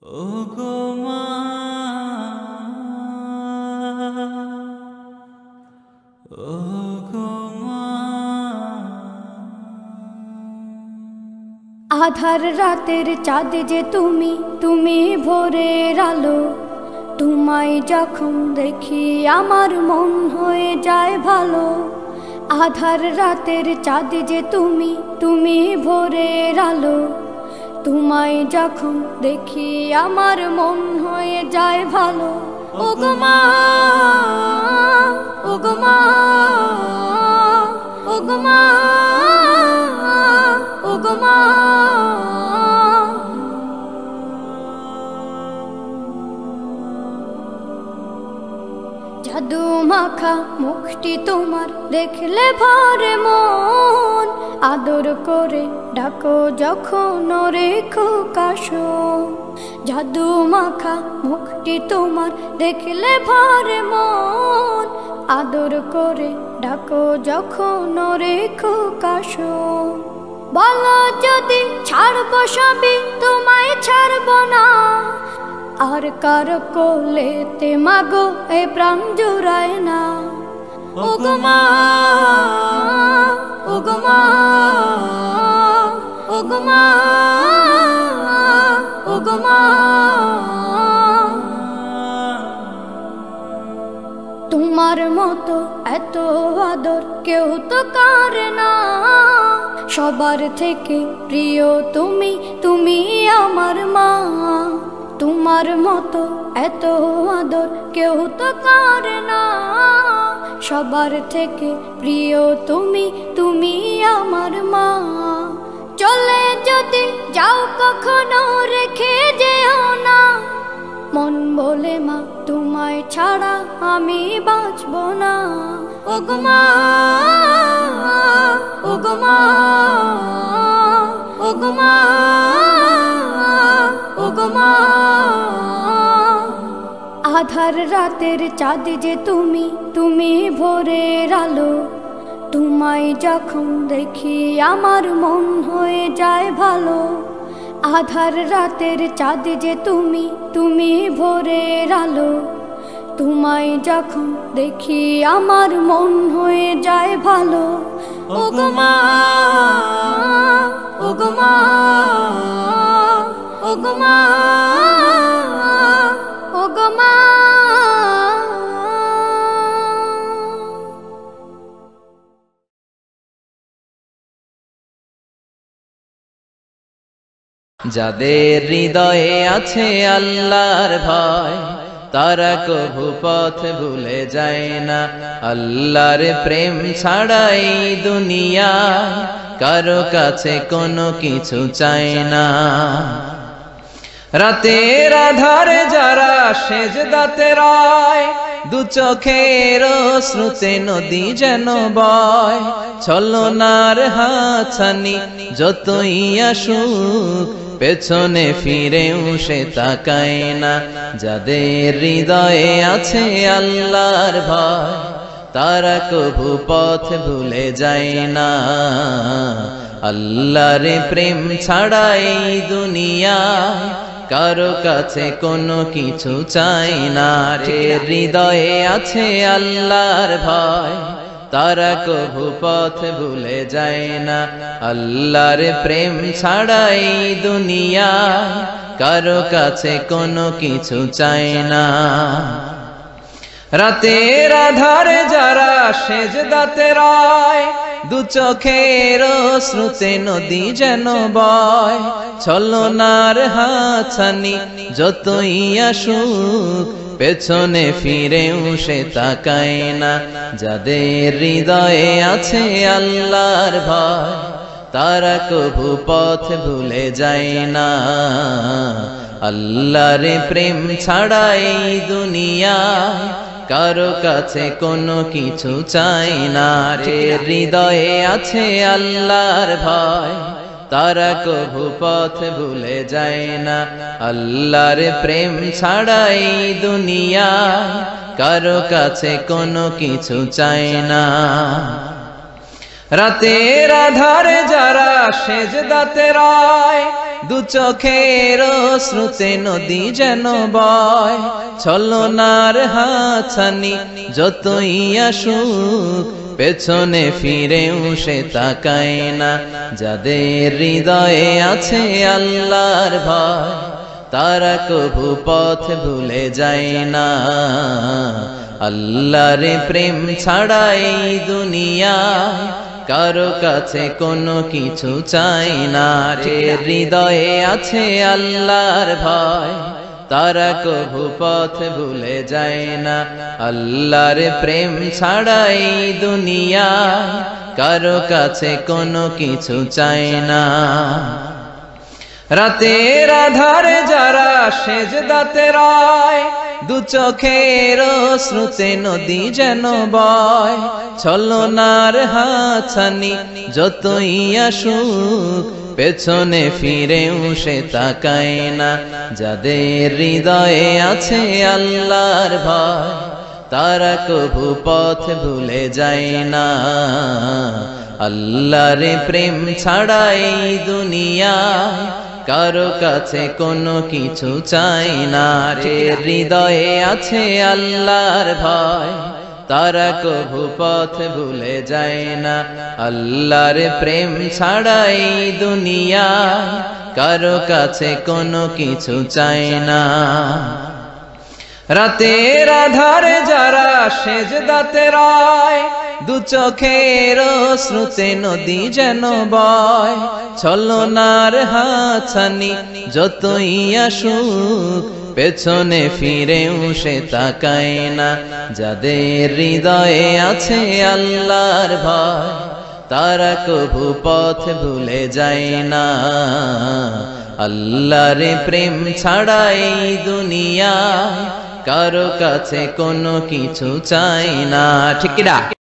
ওগো মা ওগো মা আধার রাতের চাঁদ যে তুমি তুমি ভোরের আলো তোমায় যখন দেখি আমার মন হয়ে যায় ভালো আধার রাতের চাঁদ যে তুমি তুমি ভোরের আলো তোমায় যখন দেখি আমার মন হয়ে যায় ভালো ওগো মা ওগো মা ওগো মা ওগো মা জাদু মাখা মুখটি তোমার দেখলে ভরে মন আদর করে ডাকো যখন রেখো কাশো জাদু মাখা মুখটি তোমার দেখলে ভরে মন আদর করে ডাকো যখন রেখো কাশো বলো যদি ছাড়বো সবই তোমায় ছাড়বো না আর কার কোলেতে মাগো এ প্রাণ জুড়ায় না ওগো মা ওগো মা ওগো মা ওগো মা তোমার মতো এত আদর কেউ তো করে না সবার থেকে প্রিয় তুমি তুমি আমার মা তোমার মতো এত আদর কেউ তো করে না সবার থেকে প্রিয় তুমি তুমি আমার মা চলে যদি যাও কখনো রেখে যেও না মন বলে মা তোমায় ছাড়া আমি বাঁচব না ওগো মা ওগো মা ওগো মা ওগো মা আধার রাতের চাঁদ যে তুমি তুমি ভোরের আলো তোমায় যখন দেখি আমার মন হয়ে যায় ভালো আধার রাতের চাঁদ যে তুমি তুমি ভোরের আলো তোমায় যখন দেখি আমার মন হয়ে যায় ভালো ওগো মা ওগো মা ওগো মা ওগো মা যাদের হৃদয়ে আছে আল্লাহর ভয় তারা কভু পথ ভুলে যায় না আল্লাহর প্রেম ছাড়াই দুনিয়া কারো কাছে কোনো কিছু চায় না রাতের আধারে যারা সেজদাতে রয় দু চোখের শ্রুতে নদী যেন বয় ছলনার হাতছানি যতই আসুক পেছনে ফিরেও সে তাকায় না যাদের হৃদয়ে আছে আল্লাহর ভয় তারা কভু পথ ভুলে যায় না আল্লাহর প্রেম ছাড়াই দুনিয়ায় কারো কাছে কোনো কিছু চাই না হৃদয়ে আছে আল্লাহর ভয় তারা কভু পথ ভুলে যায় না আল্লাহর প্রেম ছাড়াই দুনিয়ায় কারো কাছে কোনো কিছু চাই না রাতের আধারে যারা সেজদাতে রয় দু চোখের শ্রুতে নদী যেন বয় ছলনার হাতছানি যতই আসুক পেছনে ফিরেও সে তাকায় না যাদের হৃদয়ে আছে আল্লাহর ভয় তারা কভু পথ ভুলে যায় না আল্লাহর প্রেম ছাড়াই দুনিয়ায় কারো কাছে কোনো কিছু চাই না হৃদয়ে আছে আল্লাহর ভয় তারা কভু পথ ভুলে যায় না আল্লাহর প্রেম ছাড়াই দুনিয়ায় কারো কাছে কোনো কিছু চাই না রাতের আধারে যারা সেজদাতে রয়, দু চোখের শ্রুতে নদী যেন বয়। ছলনার হাতছানি যতই আসুক, পেছনে ফিরেও সে তাকায় না। যাদের হৃদয়ে আছে আল্লাহর ভয়, তারা কভু পথ ভুলে যায় না। আল্লাহর প্রেম ছাড়া এই দুনিয়ায় কারো কাছে কোনো কিছু চাই না। হৃদয়ে আছে আল্লাহর ভয়, তারা কভু পথ ভুলে যায় না। আল্লাহর প্রেম ছাড়া এই দুনিয়ায় কারো কাছে কোনো কিছু চাই না। রাতের আধারে যারা সেজদাতে রয়, দু চোখের শ্রুতে নদী যেন বয়। ছলনার হাতছানি যতই আসুক, পেছনে ফিরেও সে তাকায় না। যাদের হৃদয়ে আছে আল্লাহর ভয়, তারা কভু পথ ভুলে যায় না। আল্লাহর প্রেম ছাড়া এই দুনিয়ায় কারো কাছে কোনো কিছু চাই না। হৃদয়ে আছে আল্লাহর ভয়, তারা কভু পথ ভুলে যায় না। আল্লাহর প্রেম ছাড়া এই দুনিয়ায় কারো কাছে কোনো কিছু চাই না। রাতের আধারে যারা সেজদাতে রয়, দু চোখের শ্রুতে নদী যেন বয়। ছলনার হাতছানি যতই আসুক, পেছনে ফিরেও সে তাকায় না। যাদের হৃদয়ে আছে আল্লাহর ভয়, তারা কভু পথ ভুলে যায় না। আল্লাহর প্রেম ছাড়া এই দুনিয়ায় কারো কাছে কোনো কিছু চাই না। ঠিক কিনা?